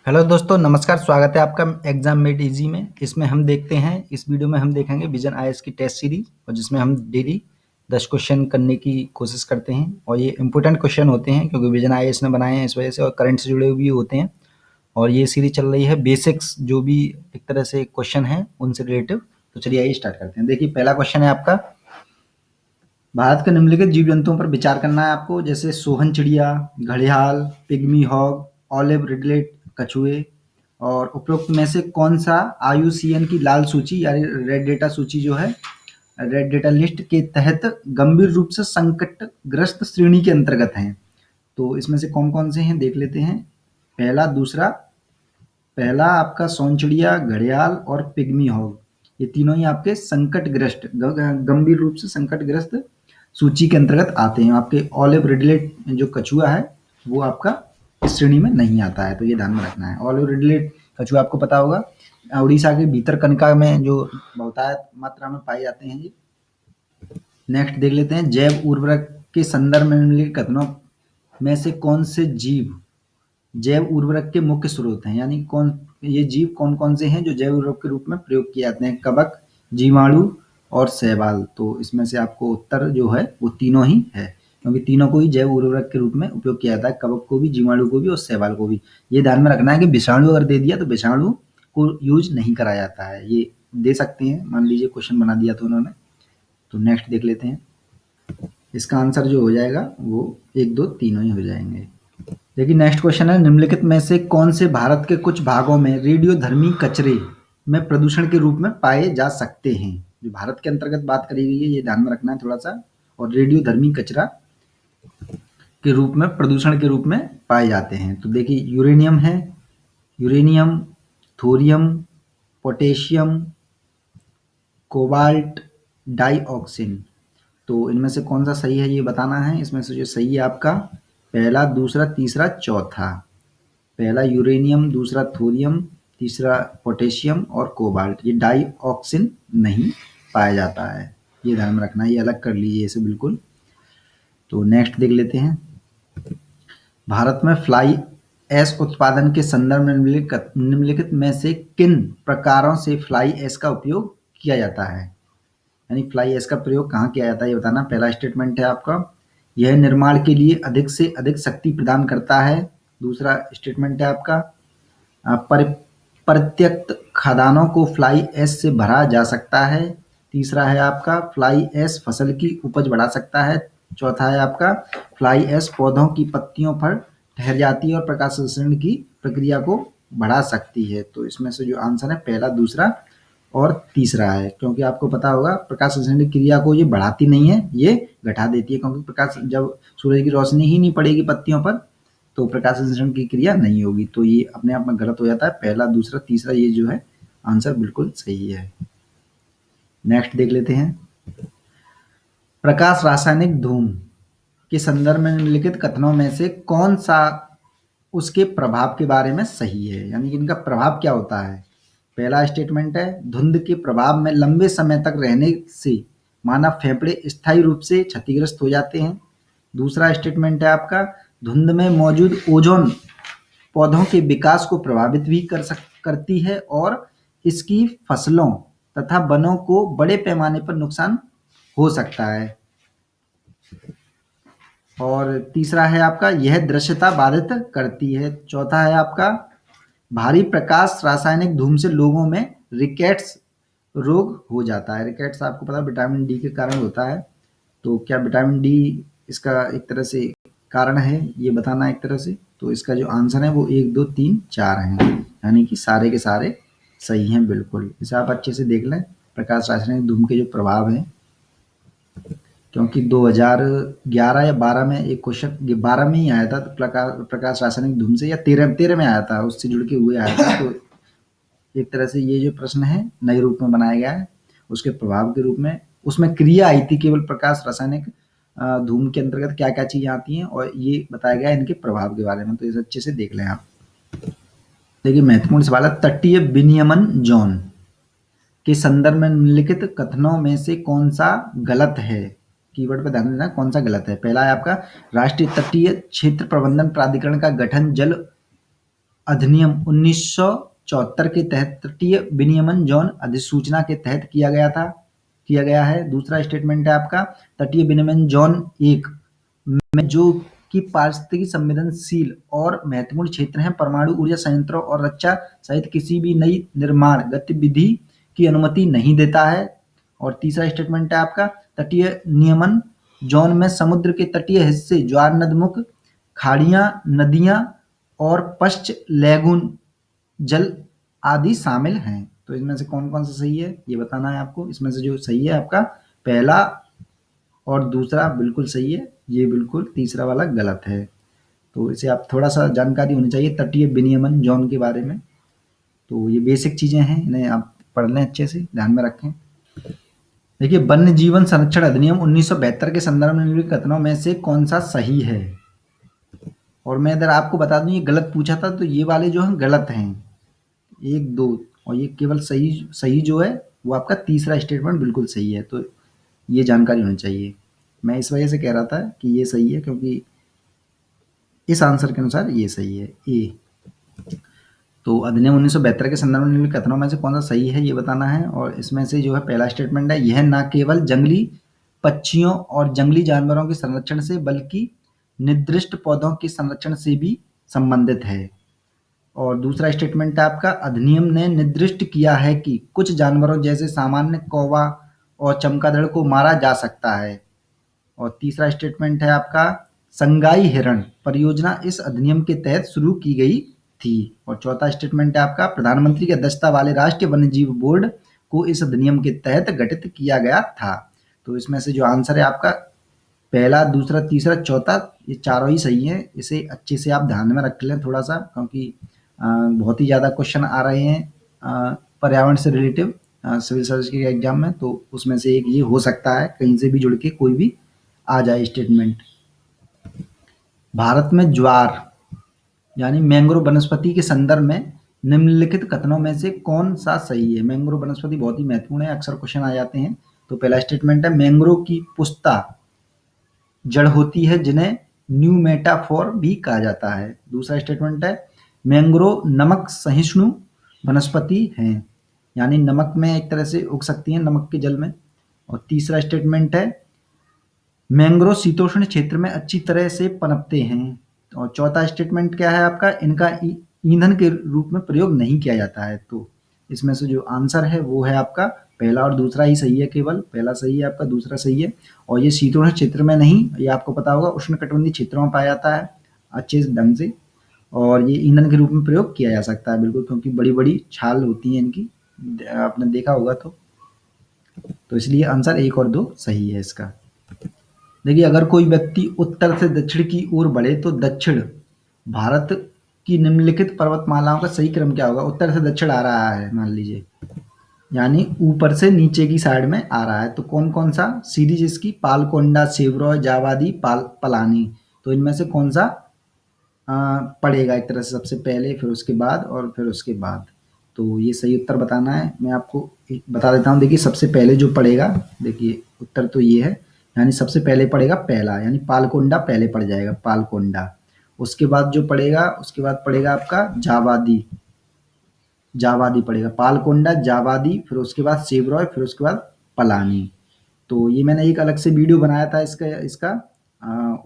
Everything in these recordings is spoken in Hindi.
हेलो दोस्तों, नमस्कार। स्वागत है आपका एग्जाम मेड इजी में। इसमें हम देखते हैं, इस वीडियो में हम देखेंगे विजन आईएएस की टेस्ट सीरीज, और जिसमें हम डेली 10 क्वेश्चन करने की कोशिश करते हैं। और ये इंपॉर्टेंट क्वेश्चन होते हैं क्योंकि विजन आईएएस ने बनाए हैं इस वजह से, और करंट से जुड़े हुए भी होते हैं। और ये सीरीज चल रही है बेसिक्स, जो भी एक तरह से क्वेश्चन है उनसे रिलेटिव। तो चलिए आइए स्टार्ट करते हैं। देखिए, पहला क्वेश्चन है आपका, भारत के निम्नलिखित जीव जंतुओं पर विचार करना है आपको, जैसे सोहन चिड़िया, घड़ियाल, पिग्मी हॉग, ऑलिव रिडलेट, कछुए। और उपरोक्त में से कौन सा आईयूसीएन की लाल सूची यानी रेड डेटा सूची जो है, रेड डेटा लिस्ट के तहत गंभीर रूप से संकटग्रस्त श्रेणी के अंतर्गत हैं? तो इसमें से कौन कौन से हैं देख लेते हैं। पहला आपका सोन चिड़िया, घड़ियाल और पिग्मी हॉग, ये तीनों ही आपके संकटग्रस्त, गंभीर रूप से संकटग्रस्त सूची के अंतर्गत आते हैं। आपके ऑलिव रिडलेट जो कछुआ है वो आपका इस श्रेणी में नहीं आता है, तो ये ध्यान में रखना है। ऑलिव रिडलेट कछुआ आपको पता होगा, उड़ीसा के भीतरकनिका में जो बहुतायत मात्रा में पाए जाते हैं ये। नेक्स्ट देख लेते हैं, जैव उर्वरक के संदर्भ में निम्नलिखित कथनों में से कौन से जीव जैव उर्वरक के मुख्य स्रोत हैं, यानी ये जीव कौन कौन से हैं जो जैव उर्वरक के रूप में प्रयोग किए जाते हैं? कवक, जीवाणु और शैवाल। तो इसमें से आपको उत्तर जो है वो तीनों ही है, क्योंकि तीनों को ही जैव उर्वरक के रूप में उपयोग किया जाता है, कवक को भी, जीवाणु को भी और शैवाल को भी। ये ध्यान में रखना है कि विषाणु अगर दे दिया तो विषाणु को यूज नहीं कराया जाता है, ये दे सकते हैं, मान लीजिए क्वेश्चन बना दिया तो उन्होंने। तो नेक्स्ट देख लेते हैं, इसका आंसर जो हो जाएगा वो 1, 2, तीनों ही हो जाएंगे। देखिए, नेक्स्ट क्वेश्चन है, निम्नलिखित में से कौन से भारत के कुछ भागों में रेडियोधर्मी कचरे में प्रदूषण के रूप में पाए जा सकते हैं? जो भारत के अंतर्गत बात करी गई है, ये ध्यान में रखना है थोड़ा सा। और रेडियोधर्मी कचरा के रूप में, प्रदूषण के रूप में पाए जाते हैं, तो देखिए यूरेनियम है, uranium, thorium, potassium, cobalt, dioxin. तो इनमें से कौन सा सही है ये बताना है। इसमें से जो सही है आपका पहला, दूसरा, तीसरा, चौथा। पहला यूरेनियम, दूसरा थोरियम, तीसरा पोटेशियम और कोबाल्ट। ये डाइऑक्सिन नहीं पाया जाता है, ये ध्यान में रखना है, ये अलग कर लीजिए इसे बिल्कुल। तो नेक्स्ट देख लेते हैं, भारत में फ्लाई ऐश उत्पादन के संदर्भ में निम्नलिखित में से किन प्रकारों से फ्लाई ऐश का उपयोग किया जाता है? यानी फ्लाई ऐश का प्रयोग कहाँ किया जाता है ये बताना। पहला स्टेटमेंट है आपका, यह निर्माण के लिए अधिक से अधिक शक्ति प्रदान करता है। दूसरा स्टेटमेंट है आपका, प्रत्यक्त खदानों को फ्लाई ऐश से भरा जा सकता है। तीसरा है आपका, फ्लाई ऐश फसल की उपज बढ़ा सकता है। चौथा है आपका, फ्लाई ऐश पौधों की पत्तियों पर ठहर जाती है और प्रकाश संश्लेषण की प्रक्रिया को बढ़ा सकती है। तो इसमें से जो आंसर है पहला, दूसरा और तीसरा है, क्योंकि आपको पता होगा प्रकाश संश्लेषण की क्रिया को ये बढ़ाती नहीं है, ये घटा देती है, क्योंकि प्रकाश, जब सूरज की रोशनी ही नहीं पड़ेगी पत्तियों पर तो प्रकाश संश्लेषण की क्रिया नहीं होगी। तो ये अपने आप में गलत हो जाता है। पहला, दूसरा, तीसरा, ये जो है आंसर बिल्कुल सही है। नेक्स्ट देख लेते हैं, प्रकाश रासायनिक धूम के संदर्भ में निम्नलिखित कथनों में से कौन सा उसके प्रभाव के बारे में सही है, यानी कि इनका प्रभाव क्या होता है? पहला स्टेटमेंट है, धुंध के प्रभाव में लंबे समय तक रहने से मानव फेफड़े स्थायी रूप से क्षतिग्रस्त हो जाते हैं। दूसरा स्टेटमेंट है आपका, धुंध में मौजूद ओजोन पौधों के विकास को प्रभावित भी करती है और इसकी फसलों तथा वनों को बड़े पैमाने पर नुकसान हो सकता है। और तीसरा है आपका, यह दृश्यता बाधित करती है। चौथा है आपका, भारी प्रकाश रासायनिक धूम से लोगों में रिकेट्स रोग हो जाता है। रिकेट्स आपको पता है विटामिन डी के कारण होता है, तो क्या विटामिन डी इसका एक तरह से कारण है ये बताना एक तरह से। तो इसका जो आंसर है वो 1, 2, 3, 4 हैं, यानी कि सारे के सारे सही हैं बिल्कुल। इसे आप अच्छे से देख लें, प्रकाश रासायनिक धूम के जो प्रभाव हैं, क्योंकि 2011 या 12 में एक क्वेश्चन, ये 12 में ही आया था, तो प्रकाश रासायनिक धूम से, या 13 में आया था, उससे जुड़ के हुए आया था। तो एक तरह से ये जो प्रश्न है नए रूप में बनाया गया है, उसके प्रभाव के रूप में। उसमें क्रिया आई थी केवल प्रकाश रासायनिक धूम के अंतर्गत क्या क्या चीजें आती हैं, और ये बताया गया है इनके प्रभाव के बारे में। तो इसे अच्छे से देख लें आप। देखिए, महत्वपूर्ण सवाल है, तटीय विनियमन जोन के संदर्भ में निम्नलिखित कथनों में से कौन सा गलत है? कीवर्ड पर ध्यान देना, कौन सा गलत है। पहला है आपका, राष्ट्रीय तटीय क्षेत्र प्रबंधन प्राधिकरण का गठन जल अधिनियम 1974 के तहत तटीय विनियमन जोन अधिसूचना के तहत किया गया है। दूसरा स्टेटमेंट है आपका तटीय विनियमन जोन 1 में जो कि पारिस्थितिकी संवेदनशील और महत्वपूर्ण क्षेत्र हैं, परमाणु ऊर्जा संयंत्रों और रक्षा सहित किसी भी नई निर्माण गतिविधि की अनुमति नहीं देता है। और तीसरा स्टेटमेंट है आपका तटीय नियमन जोन में समुद्र के तटीय हिस्से, ज्वार नदमुख, खाड़ियां, नदियां और पश्च लैगून जल आदि शामिल हैं। तो इसमें से कौन कौन सा सही है ये बताना है आपको। इसमें से जो सही है आपका पहला और दूसरा बिल्कुल सही है, ये बिल्कुल तीसरा वाला गलत है। तो इसे आप थोड़ा सा जानकारी होनी चाहिए तटीय विनियमन जोन के बारे में। तो ये बेसिक चीजें हैं, इन्हें आप पढ़ लें, अच्छे से ध्यान में रखें। देखिए, वन्य जीवन संरक्षण अधिनियम 1972 के संदर्भ में निम्नलिखित कथनों में से कौन सा सही है। और मैं इधर आपको बता दूं ये गलत पूछा था, तो ये वाले जो हैं गलत हैं, 1, 2, और ये केवल सही जो है वो आपका तीसरा स्टेटमेंट बिल्कुल सही है। तो ये जानकारी होनी चाहिए। मैं इस वजह से कह रहा था कि ये सही है क्योंकि इस आंसर के अनुसार ये सही है, ए। तो अधिनियम 1972 के संदर्भ में निम्नलिखित कथनों में से कौन सा सही है ये बताना है। और इसमें से जो है पहला स्टेटमेंट है, यह न केवल जंगली पक्षियों और जंगली जानवरों के संरक्षण से बल्कि निर्दिष्ट पौधों के संरक्षण से भी संबंधित है। और दूसरा स्टेटमेंट है आपका, अधिनियम ने निर्दिष्ट किया है कि कुछ जानवरों जैसे सामान्य कौवा और चमगादड़ को मारा जा सकता है। और तीसरा स्टेटमेंट है आपका, संगाई हिरण परियोजना इस अधिनियम के तहत शुरू की गई थी। और चौथा स्टेटमेंट है आपका, प्रधानमंत्री की अध्यक्षता वाले राष्ट्रीय वन्यजीव बोर्ड को इस अधिनियम के तहत गठित किया गया था। तो इसमें से जो आंसर है आपका पहला, दूसरा, तीसरा, चौथा, ये चारों ही सही है। इसे अच्छे से आप ध्यान में रख लें थोड़ा सा, क्योंकि बहुत ही ज़्यादा क्वेश्चन आ रहे हैं पर्यावरण से रिलेटिव सिविल सर्विस के एग्जाम में। तो उसमें से एक ये हो सकता है, कहीं से भी जुड़ के कोई भी आ जाए स्टेटमेंट। भारत में ज्वार यानी मैंग्रोव वनस्पति के संदर्भ में निम्नलिखित कथनों में से कौन सा सही है। मैंग्रोव वनस्पति बहुत ही महत्वपूर्ण है, अक्सर क्वेश्चन आ जाते हैं। तो पहला स्टेटमेंट है, मैंग्रोव की पुष्ता जड़ होती है जिन्हें न्यू मेटाफोर भी कहा जाता है। दूसरा स्टेटमेंट है, मैंग्रोव नमक सहिष्णु वनस्पति हैं, यानी नमक में एक तरह से उग सकती हैं, नमक के जल में। और तीसरा स्टेटमेंट है, मैंग्रोव शीतोष्ण क्षेत्र में अच्छी तरह से पनपते हैं। और चौथा स्टेटमेंट क्या है आपका, इनका ईंधन के रूप में प्रयोग नहीं किया जाता है। तो इसमें से जो आंसर है वो है आपका पहला और दूसरा ही सही है, केवल पहला सही है आपका, दूसरा सही है। और ये शीतोष्ण क्षेत्र में नहीं, ये आपको पता होगा उष्णकटिबंधीय क्षेत्रों में पाया जाता है अच्छे ढंग से। और ये ईंधन के रूप में प्रयोग किया जा सकता है बिल्कुल, क्योंकि बड़ी बड़ी छाल होती है इनकी, आपने देखा होगा। तो इसलिए आंसर 1 और 2 सही है इसका। देखिए, अगर कोई व्यक्ति उत्तर से दक्षिण की ओर बढ़े तो दक्षिण भारत की निम्नलिखित पर्वतमालाओं का सही क्रम क्या होगा। उत्तर से दक्षिण आ रहा है मान लीजिए, यानी ऊपर से नीचे की साइड में आ रहा है, तो कौन कौन सा सीरीज इसकी, पालकोंडा, सेवरॉय, जावादी, पलानी। तो इनमें से कौन सा पड़ेगा एक तरह से, सबसे पहले, फिर उसके बाद और फिर उसके बाद। तो ये सही उत्तर बताना है। मैं आपको बता देता हूँ। देखिए, सबसे पहले जो पड़ेगा, देखिए उत्तर तो ये है, यानी सबसे पहले पड़ेगा पहला, यानी पालकोंडा पहले पड़ जाएगा, पालकोंडा। उसके बाद जो पड़ेगा, उसके बाद पड़ेगा आपका जावादी, जावादी पड़ेगा, पालकोंडा, जावादी, फिर उसके बाद सेवरॉय, फिर उसके बाद पलानी। तो ये मैंने एक अलग से वीडियो बनाया था इसका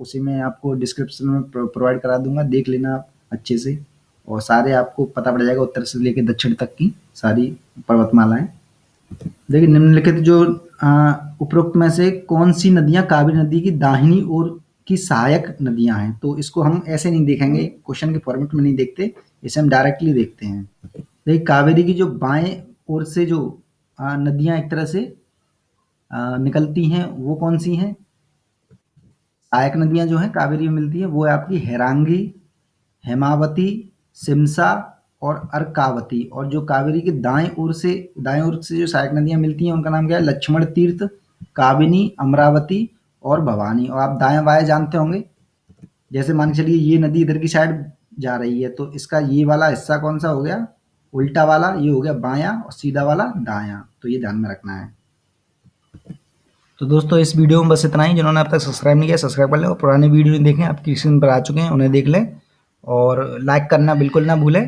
उसी में आपको डिस्क्रिप्शन में प्रोवाइड करा दूंगा, देख लेना आप अच्छे से। और सारे आपको पता पड़ जाएगा उत्तर से लेकर दक्षिण तक की सारी पर्वतमालाएं। देखिए, निम्नलिखित जो उपरोक्त में से कौन सी नदियां कावेरी नदी की दाहिनी ओर की सहायक नदियां हैं। तो इसको हम ऐसे नहीं देखेंगे, क्वेश्चन के फॉर्मेट में नहीं देखते, इसे हम डायरेक्टली देखते हैं। देखिए, कावेरी की जो बाएं ओर से जो नदियां एक तरह से निकलती हैं वो कौन सी हैं। सहायक नदियां जो हैं कावेरी में मिलती हैं वो है आपकी हैरांगी, हेमावती, सिमसा और अर्कावती। और जो कावेरी के दाएं ओर से जो सहायक नदियां मिलती हैं उनका नाम क्या है, लक्ष्मण तीर्थ, काबिनी, अमरावती और भवानी। और आप दाएं बाएं जानते होंगे, जैसे मान के चलिए ये नदी इधर की साइड जा रही है, तो इसका ये वाला हिस्सा कौन सा हो गया, उल्टा वाला, ये हो गया बायां, और सीधा वाला दायां। तो ये ध्यान में रखना है। तो दोस्तों, इस वीडियो में बस इतना ही। जिन्होंने अब तक सब्सक्राइब नहीं किया, सब्सक्राइब कर लें, और पुराने वीडियो नहीं देखें, आपकी स्क्रीन पर आ चुके हैं, उन्हें देख लें। और लाइक करना बिल्कुल ना भूलें।